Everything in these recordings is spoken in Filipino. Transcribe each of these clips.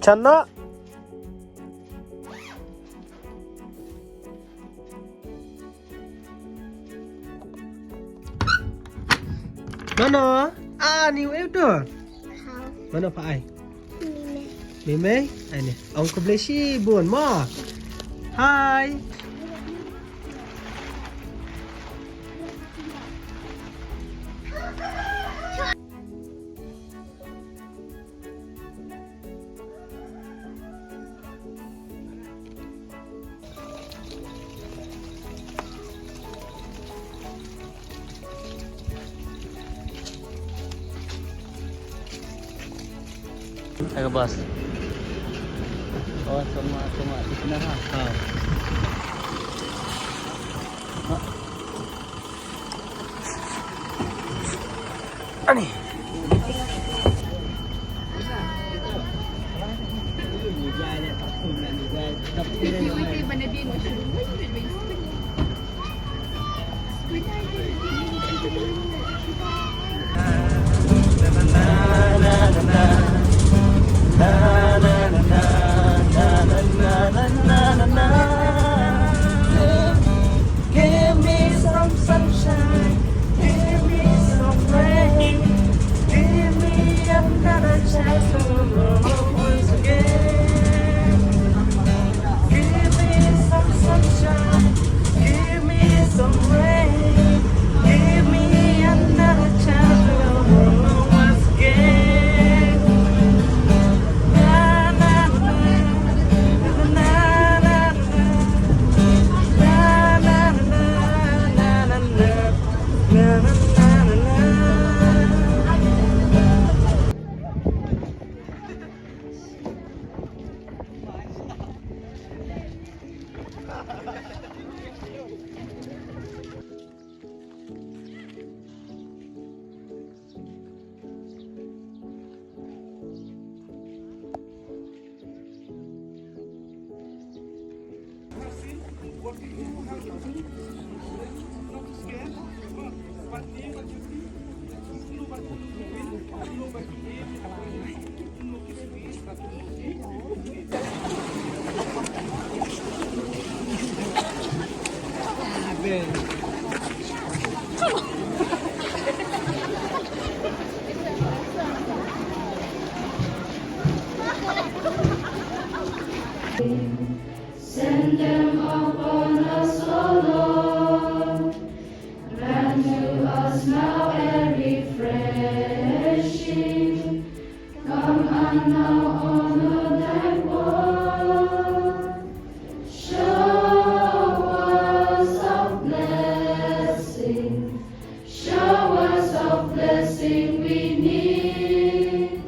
Chana. Mana? Ni yêu tu. Mana Pak Ai? Meme? Ini. Uncle Blessy buồn mà. Hi. Ayo bos. Oh semua di sana ha. Ani. Give me some sunshine, give me some rain, give me another chance to love once again. Give me some sunshine, give me some rain, give me another chance to love once again. Na na na na na Send them upon us, O Lord. Grant to us now a refreshing. Come and now honor thy word. Showers of blessing, showers of blessing we need.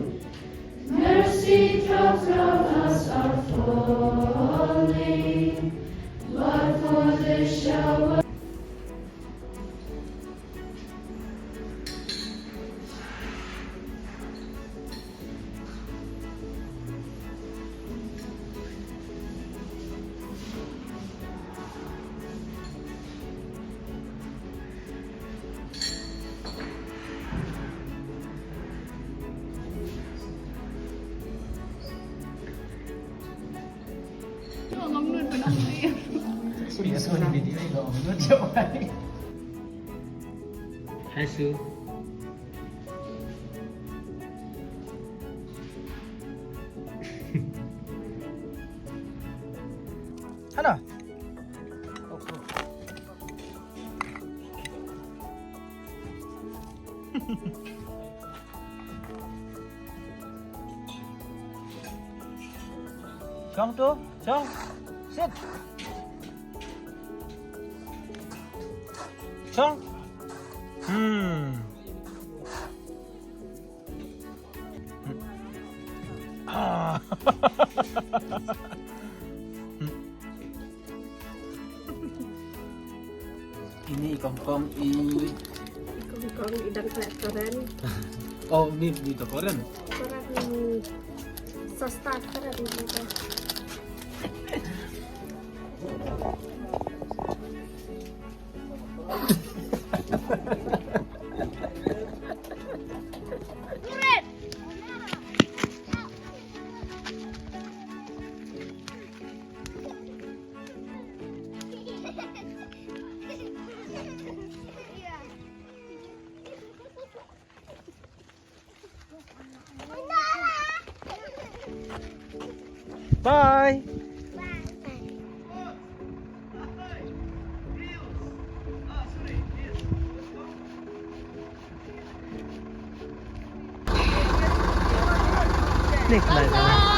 Mercy drops from us are falling, but for the shower. Sudah video ini nggak coba. Hai Su. Hana. Chong tu, Chong, sit. Chong. Ah. Ini kongkong ini. Kong idang restoran. Oh, ini di Tokoren. Orang sasta keren gitu. Bye! Nick, bye.